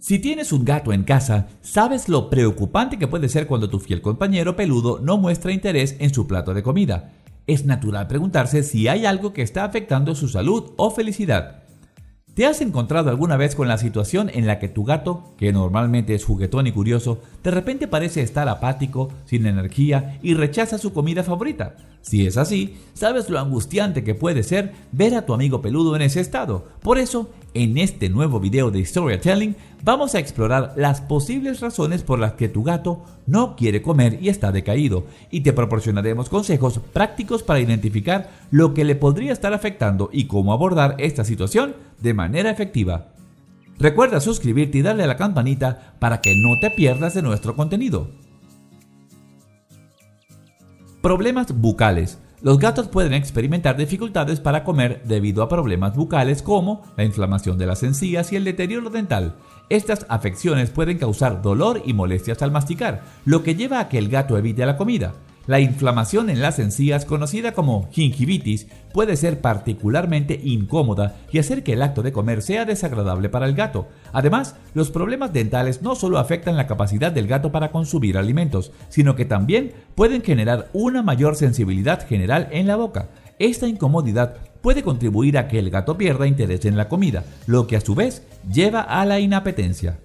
Si tienes un gato en casa, sabes lo preocupante que puede ser cuando tu fiel compañero peludo no muestra interés en su plato de comida. Es natural preguntarse si hay algo que está afectando su salud o felicidad. ¿Te has encontrado alguna vez con la situación en la que tu gato, que normalmente es juguetón y curioso, de repente parece estar apático, sin energía y rechaza su comida favorita? Si es así, sabes lo angustiante que puede ser ver a tu amigo peludo en ese estado. Por eso, en este nuevo video de Storytelling, vamos a explorar las posibles razones por las que tu gato no quiere comer y está decaído, y te proporcionaremos consejos prácticos para identificar lo que le podría estar afectando y cómo abordar esta situación de manera efectiva. Recuerda suscribirte y darle a la campanita para que no te pierdas de nuestro contenido. Problemas bucales. Los gatos pueden experimentar dificultades para comer debido a problemas bucales como la inflamación de las encías y el deterioro dental. Estas afecciones pueden causar dolor y molestias al masticar, lo que lleva a que el gato evite la comida. La inflamación en las encías, conocida como gingivitis, puede ser particularmente incómoda y hacer que el acto de comer sea desagradable para el gato. Además, los problemas dentales no solo afectan la capacidad del gato para consumir alimentos, sino que también pueden generar una mayor sensibilidad general en la boca. Esta incomodidad puede contribuir a que el gato pierda interés en la comida, lo que a su vez lleva a la inapetencia.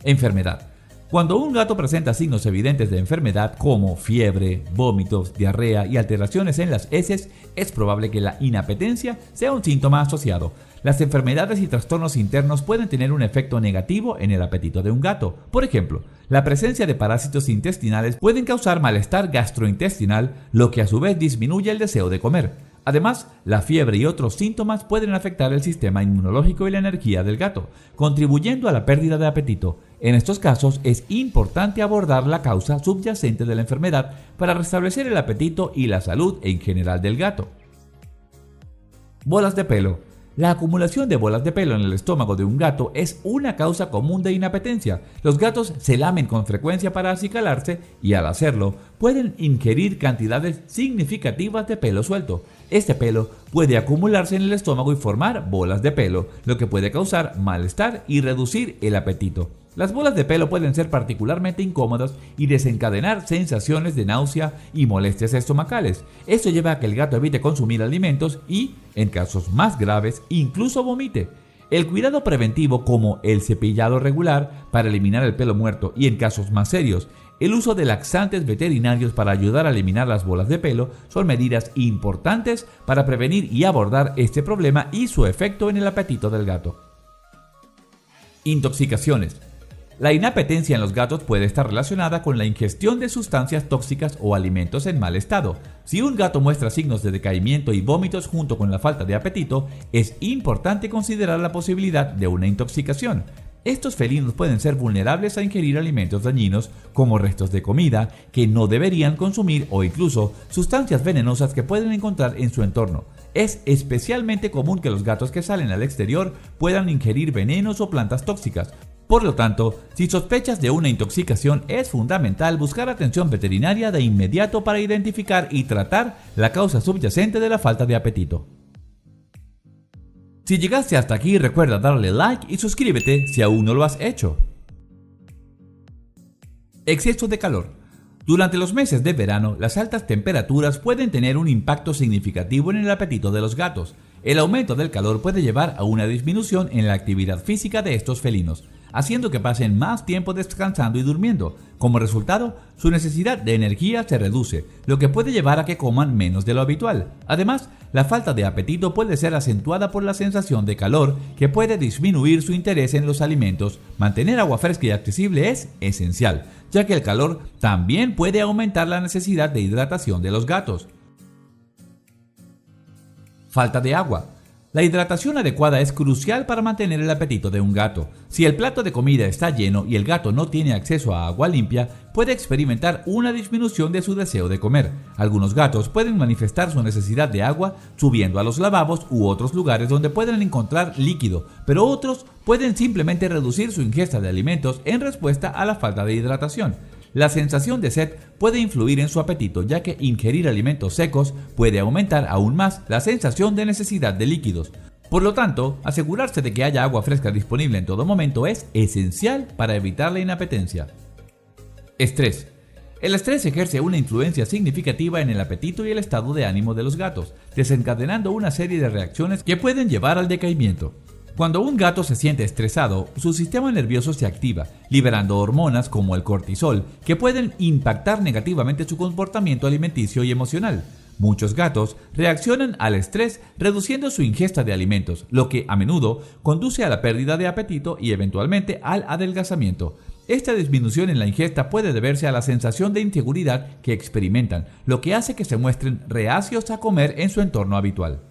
Enfermedad. Cuando un gato presenta signos evidentes de enfermedad como fiebre, vómitos, diarrea y alteraciones en las heces, es probable que la inapetencia sea un síntoma asociado. Las enfermedades y trastornos internos pueden tener un efecto negativo en el apetito de un gato. Por ejemplo, la presencia de parásitos intestinales pueden causar malestar gastrointestinal, lo que a su vez disminuye el deseo de comer. Además, la fiebre y otros síntomas pueden afectar el sistema inmunológico y la energía del gato, contribuyendo a la pérdida de apetito. En estos casos, es importante abordar la causa subyacente de la enfermedad para restablecer el apetito y la salud en general del gato. Bolas de pelo. La acumulación de bolas de pelo en el estómago de un gato es una causa común de inapetencia. Los gatos se lamen con frecuencia para acicalarse y al hacerlo pueden ingerir cantidades significativas de pelo suelto. Este pelo puede acumularse en el estómago y formar bolas de pelo, lo que puede causar malestar y reducir el apetito. Las bolas de pelo pueden ser particularmente incómodas y desencadenar sensaciones de náusea y molestias estomacales. Esto lleva a que el gato evite consumir alimentos y, en casos más graves, incluso vomite. El cuidado preventivo, como el cepillado regular para eliminar el pelo muerto y en casos más serios, el uso de laxantes veterinarios para ayudar a eliminar las bolas de pelo, son medidas importantes para prevenir y abordar este problema y su efecto en el apetito del gato. Intoxicaciones. La inapetencia en los gatos puede estar relacionada con la ingestión de sustancias tóxicas o alimentos en mal estado. Si un gato muestra signos de decaimiento y vómitos junto con la falta de apetito, es importante considerar la posibilidad de una intoxicación. Estos felinos pueden ser vulnerables a ingerir alimentos dañinos como restos de comida que no deberían consumir o incluso sustancias venenosas que pueden encontrar en su entorno. Es especialmente común que los gatos que salen al exterior puedan ingerir venenos o plantas tóxicas. Por lo tanto, si sospechas de una intoxicación, es fundamental buscar atención veterinaria de inmediato para identificar y tratar la causa subyacente de la falta de apetito. Si llegaste hasta aquí, recuerda darle like y suscríbete si aún no lo has hecho. Exceso de calor. Durante los meses de verano, las altas temperaturas pueden tener un impacto significativo en el apetito de los gatos. El aumento del calor puede llevar a una disminución en la actividad física de estos felinos, haciendo que pasen más tiempo descansando y durmiendo. Como resultado, su necesidad de energía se reduce, lo que puede llevar a que coman menos de lo habitual. Además, la falta de apetito puede ser acentuada por la sensación de calor, que puede disminuir su interés en los alimentos. Mantener agua fresca y accesible es esencial, ya que el calor también puede aumentar la necesidad de hidratación de los gatos. Falta de agua. La hidratación adecuada es crucial para mantener el apetito de un gato. Si el plato de comida está lleno y el gato no tiene acceso a agua limpia, puede experimentar una disminución de su deseo de comer. Algunos gatos pueden manifestar su necesidad de agua subiendo a los lavabos u otros lugares donde pueden encontrar líquido, pero otros pueden simplemente reducir su ingesta de alimentos en respuesta a la falta de hidratación. La sensación de sed puede influir en su apetito, ya que ingerir alimentos secos puede aumentar aún más la sensación de necesidad de líquidos. Por lo tanto, asegurarse de que haya agua fresca disponible en todo momento es esencial para evitar la inapetencia. Estrés. El estrés ejerce una influencia significativa en el apetito y el estado de ánimo de los gatos, desencadenando una serie de reacciones que pueden llevar al decaimiento. Cuando un gato se siente estresado, su sistema nervioso se activa, liberando hormonas como el cortisol, que pueden impactar negativamente su comportamiento alimenticio y emocional. Muchos gatos reaccionan al estrés reduciendo su ingesta de alimentos, lo que a menudo conduce a la pérdida de apetito y eventualmente al adelgazamiento. Esta disminución en la ingesta puede deberse a la sensación de inseguridad que experimentan, lo que hace que se muestren reacios a comer en su entorno habitual.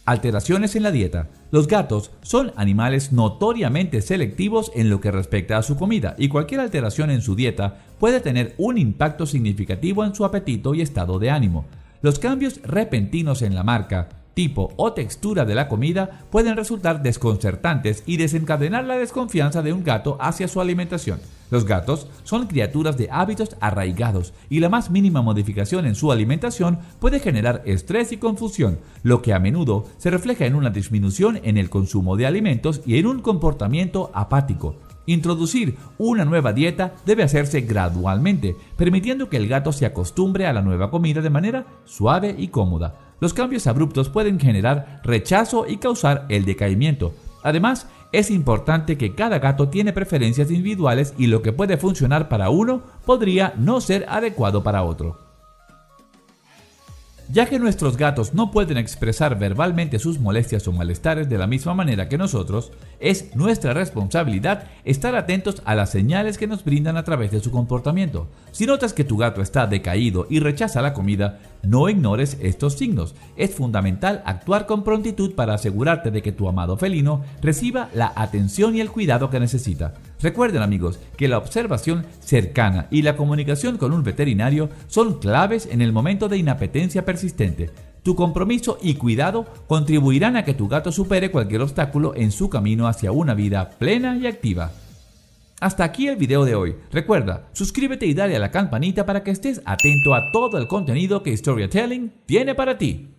Alteraciones en la dieta. Los gatos son animales notoriamente selectivos en lo que respecta a su comida, y cualquier alteración en su dieta puede tener un impacto significativo en su apetito y estado de ánimo. Los cambios repentinos en la marca, tipo o textura de la comida pueden resultar desconcertantes y desencadenar la desconfianza de un gato hacia su alimentación. Los gatos son criaturas de hábitos arraigados y la más mínima modificación en su alimentación puede generar estrés y confusión, lo que a menudo se refleja en una disminución en el consumo de alimentos y en un comportamiento apático. Introducir una nueva dieta debe hacerse gradualmente, permitiendo que el gato se acostumbre a la nueva comida de manera suave y cómoda. Los cambios abruptos pueden generar rechazo y causar el decaimiento. Además, es importante que cada gato tiene preferencias individuales y lo que puede funcionar para uno podría no ser adecuado para otro. Ya que nuestros gatos no pueden expresar verbalmente sus molestias o malestares de la misma manera que nosotros, es nuestra responsabilidad estar atentos a las señales que nos brindan a través de su comportamiento. Si notas que tu gato está decaído y rechaza la comida, no ignores estos signos. Es fundamental actuar con prontitud para asegurarte de que tu amado felino reciba la atención y el cuidado que necesita. Recuerden, amigos, que la observación cercana y la comunicación con un veterinario son claves en el momento de inapetencia persistente. Tu compromiso y cuidado contribuirán a que tu gato supere cualquier obstáculo en su camino hacia una vida plena y activa. Hasta aquí el video de hoy. Recuerda, suscríbete y dale a la campanita para que estés atento a todo el contenido que Storytelling tiene para ti.